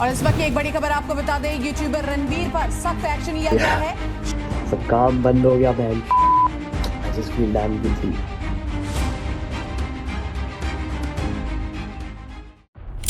और इस वक्त की एक बड़ी खबर आपको बता दें, यूट्यूबर रणबीर पर सख्त एक्शन लिया गया है। सब काम बंद हो गया बहन। Just feel damn guilty.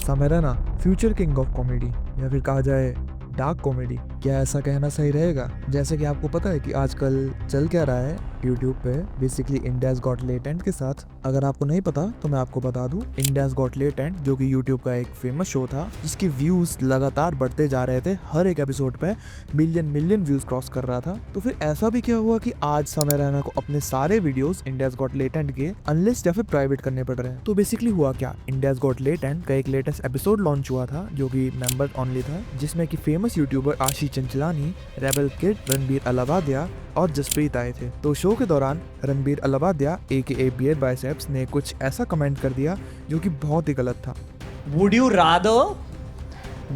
Samay Raina future king of comedy या फिर कहा जाए डार्क कॉमेडी, क्या ऐसा कहना सही रहेगा? जैसे कि आपको पता है कि आजकल चल क्या रहा है यूट्यूब पे, बेसिकली इंडियाज गॉट लेटेंट के साथ। अगर आपको नहीं पता तो मैं आपको बता दूं, इंडियाज गॉट लेटेंट जो कि यूट्यूब का एक फेमस शो था जिसके व्यूज लगातार बढ़ते जा रहे थे, हर एक एपिसोड पे मिलियन व्यूज क्रॉस कर रहा था। तो फिर ऐसा भी क्या हुआ कि आज सामेराना को अपने सारे वीडियोस इंडियाज गॉट लेटेंट के अनलिस्ट या फिर प्राइवेट करने पड़ रहे हैं। तो बेसिकली हुआ क्या, इंडियाज गॉट लेटेंट का एक लेटेस्ट एपिसोड लॉन्च हुआ था जो कि मेंबर ओनली था, जिसमें कि famous YouTuber Ashish Chanchlani, rebel kid, Ranveer Allahbadia और जसप्रीत आए थे। तो शो के दौरान Ranveer Allahbadia AKA beer biceps ने कुछ ऐसा कमेंट कर दिया जो कि बहुत ही गलत था। Would you rather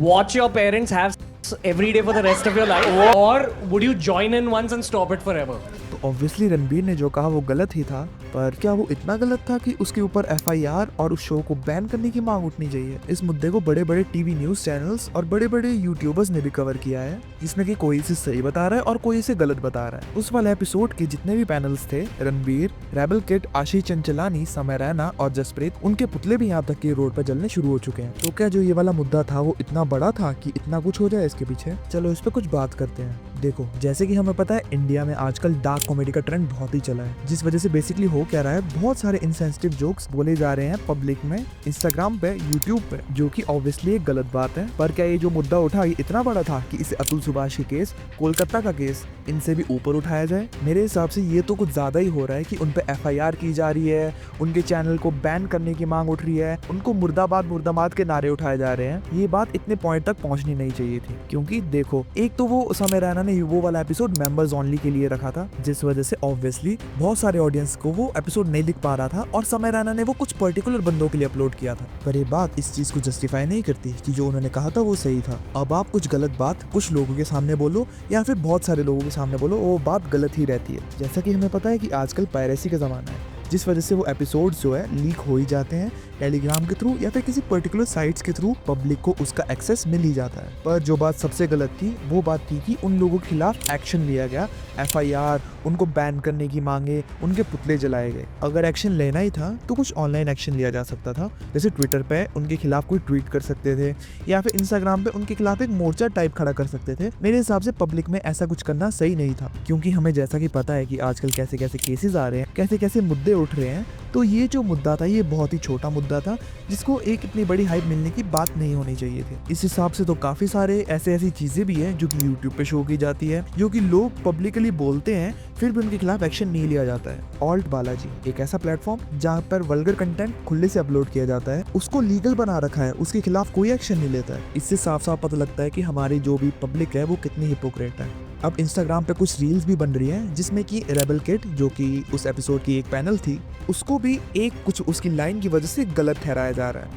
watch your parents have sex every day for the rest of your life, or would you join in once and stop it forever? तो ऑब्वियसली रणबीर ने जो कहा वो गलत ही था, पर क्या वो इतना गलत था कि उसके ऊपर FIR और उस शो को बैन करने की मांग उठनी चाहिए? इस मुद्दे को बड़े बड़े टीवी न्यूज चैनल्स और बड़े बड़े यूट्यूबर्स ने भी कवर किया है, जिसमें कि कोई इसे सही बता रहा है और कोई इसे गलत बता रहा है। उस वाले एपिसोड के जितने भी पैनल्स थे, रणबीर, रेबल किड, आशीष चंचलानी, सामेराना और जसप्रीत, उनके पुतले भी यहाँ तक के रोड पर जलने शुरू हो चुके हैं। तो क्या जो ये वाला मुद्दा था वो इतना बड़ा था कि इतना कुछ हो जाए इसके पीछे? चलो इस पे कुछ बात करते हैं। देखो, जैसे कि हमें पता है इंडिया में आजकल डार्क कॉमेडी का ट्रेंड बहुत ही चला है, जिस वजह से बेसिकली हो क्या रहा है, बहुत सारे इनसेंसिटिव जोक्स बोले जा रहे हैं पब्लिक में, इंस्टाग्राम पे, यूट्यूब पे, जो कि ऑब्वियसली एक गलत बात है। पर क्या ये जो मुद्दा उठा ये इतना बड़ा था कि इसे अतुल सुभाष के केस, कोलकाता का केस, इनसे भी ऊपर उठाया जाए? मेरे हिसाब से ये तो कुछ ज्यादा ही हो रहा है कि उन पे FIR की जा रही है, उनके चैनल को बैन करने की मांग उठ रही है, उनको मुर्दाबाद के नारे उठाए जा रहे हैं। ये बात इतने पॉइंट तक पहुंचनी नहीं चाहिए थी, क्योंकि देखो, एक तो वो सामेराना ने वो वाला एपिसोड मेंबर्स ओनली के लिए रखा था, जिस वजह से ऑब्वियसली बहुत सारे ऑडियंस को वो एपिसोड नहीं दिख पा रहा था, और सामेराना ने वो कुछ पर्टिकुलर बंदों के लिए अपलोड किया था। पर ये बात इस चीज को जस्टिफाई नहीं करती कि जो उन्होंने कहा था वो सही था। अब आप कुछ गलत बात कुछ लोगों के सामने बोलो या फिर बहुत सारे लोगों के सामने बोलो, वो बात गलत ही रहती है। जैसा कि हमें पता है कि आजकल पायरेसी का जमाना है, जिस वजह से वो एपिसोड्स जो है लीक हो ही जाते हैं टेलीग्राम के थ्रू या फिर किसी पर्टिकुलर साइट्स के थ्रू, पब्लिक को उसका एक्सेस मिल ही जाता है। पर जो बात सबसे गलत थी वो बात थी कि उन लोगों के खिलाफ एक्शन लिया गया, FIR, उनको बैन करने की मांगे, उनके पुतले जलाए गए। अगर एक्शन लेना ही था तो कुछ ऑनलाइन एक्शन लिया जा सकता था, जैसे ट्विटर पे उनके खिलाफ कोई ट्वीट कर सकते थे या फिर इंस्टाग्राम पे उनके खिलाफ एक मोर्चा टाइप खड़ा कर सकते थे। मेरे हिसाब से पब्लिक में ऐसा कुछ करना सही नहीं था, क्योंकि हमें जैसा कि पता है कि आजकल कैसे कैसे केसेस आ रहे हैं, कैसे कैसे मुद्दे उठ रहे हैं। तो ये जो मुद्दा था ये बहुत ही छोटा मुद्दा था, जिसको एक इतनी बड़ी हाइप मिलने की बात नहीं होनी चाहिए थी। इस हिसाब से तो काफी सारे ऐसी चीजें भी हैं जो कि यूट्यूब पे शो की जाती है, जो कि लोग पब्लिकली बोलते हैं, फिर भी उनके खिलाफ एक्शन नहीं लिया जाता है। ऑल्ट बालाजी एक ऐसा प्लेटफॉर्म जहाँ पर वल्गर कंटेंट खुले से अपलोड किया जाता है, उसको लीगल बना रखा है, उसके खिलाफ कोई एक्शन नहीं लेता है। इससे साफ साफ पता लगता है कि हमारी जो भी पब्लिक है वो कितनी हिपोक्रेट है। अब इंस्टाग्राम पे कुछ रील्स भी बन रही हैं, जिसमें कि रेबल किड, जो कि उस एपिसोड की एक पैनल थी, उसको भी एक कुछ उसकी लाइन की वजह से गलत ठहराया जा रहा है।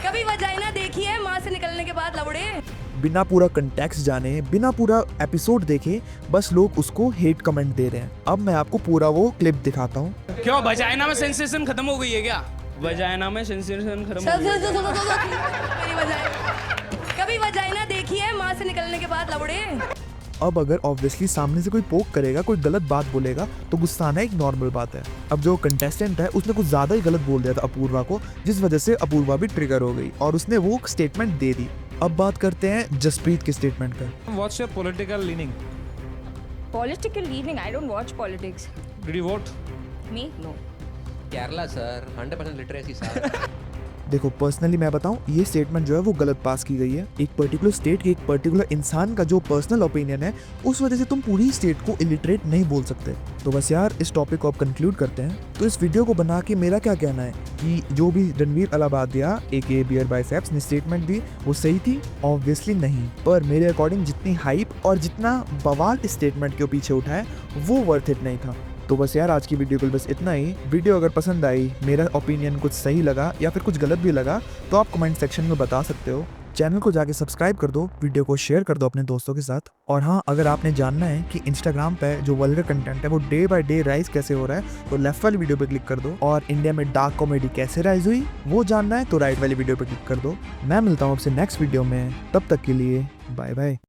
कभी वजाइना देखी है माँ से निकलने के बाद लवड़े? बिना पूरा कंटेक्स्ट जाने, बिना पूरा एपिसोड देखे, बस लोग उसको हेट कमेंट दे रहे हैं। अब मैं आपको पूरा वो क्लिप दिखाता हूँ। क्यों वजाइना में सेंसेशन खत्म हो गई है क्या? वजाइना में सेंसेशन खत्म हो गई है। कभी वजाइना देखी है माँ से निकलने के बाद लवड़े? अब अगर ऑब्वियसली सामने से कोई पोक करेगा, कोई गलत बात बोलेगा, तो गुस्सा आना एक नॉर्मल बात है। अब जो कंटेस्टेंट है उसने कुछ ज्यादा ही गलत बोल दिया था अपूर्वा को, जिस वजह से अपूर्वा भी ट्रिगर हो गई और उसने वो स्टेटमेंट दे दी। अब बात करते हैं जसप्रीत के स्टेटमेंट पर। What's your political leaning? Political leaning? I don't watch politics. Did you vote? Me? No. Kerala sir 100% literacy sir. देखो, पर्सनली मैं बताऊं, ये स्टेटमेंट जो है वो गलत पास की गई है। एक पर्टिकुलर स्टेट के एक पर्टिकुलर इंसान का जो पर्सनल ओपिनियन है, उस वजह से तुम पूरी स्टेट को इलिटरेट नहीं बोल सकते। तो बस यार, इस टॉपिक को अब कंक्लूड करते हैं। तो इस वीडियो को बना के मेरा क्या कहना है कि जो भी Ranveer Allahbadia AKA beer biceps ने स्टेटमेंट दी वो सही थी? ऑब्वियसली नहीं। पर मेरे अकॉर्डिंग जितनी हाइप और जितना बवाल इस स्टेटमेंट के पीछे उठा है वो वर्थ इट नहीं था। तो बस यार, आज की वीडियो को बस इतना ही। वीडियो अगर पसंद आई, मेरा ओपिनियन कुछ सही लगा या फिर कुछ गलत भी लगा, तो आप कमेंट सेक्शन में बता सकते हो। चैनल को जाके सब्सक्राइब कर दो, वीडियो को शेयर कर दो अपने दोस्तों के साथ। और हाँ, अगर आपने जानना है कि इंस्टाग्राम पे जो वल्गर कंटेंट है वो डे बाय डे राइज कैसे हो रहा है, तो लेफ्ट वाली वीडियो पे क्लिक कर दो। और इंडिया में डार्क कॉमेडी कैसे राइज हुई वो जानना है तो राइट वाली वीडियो पे क्लिक कर दो। मैं मिलता हूँ आपसे नेक्स्ट वीडियो में, तब तक के लिए बाय बाय।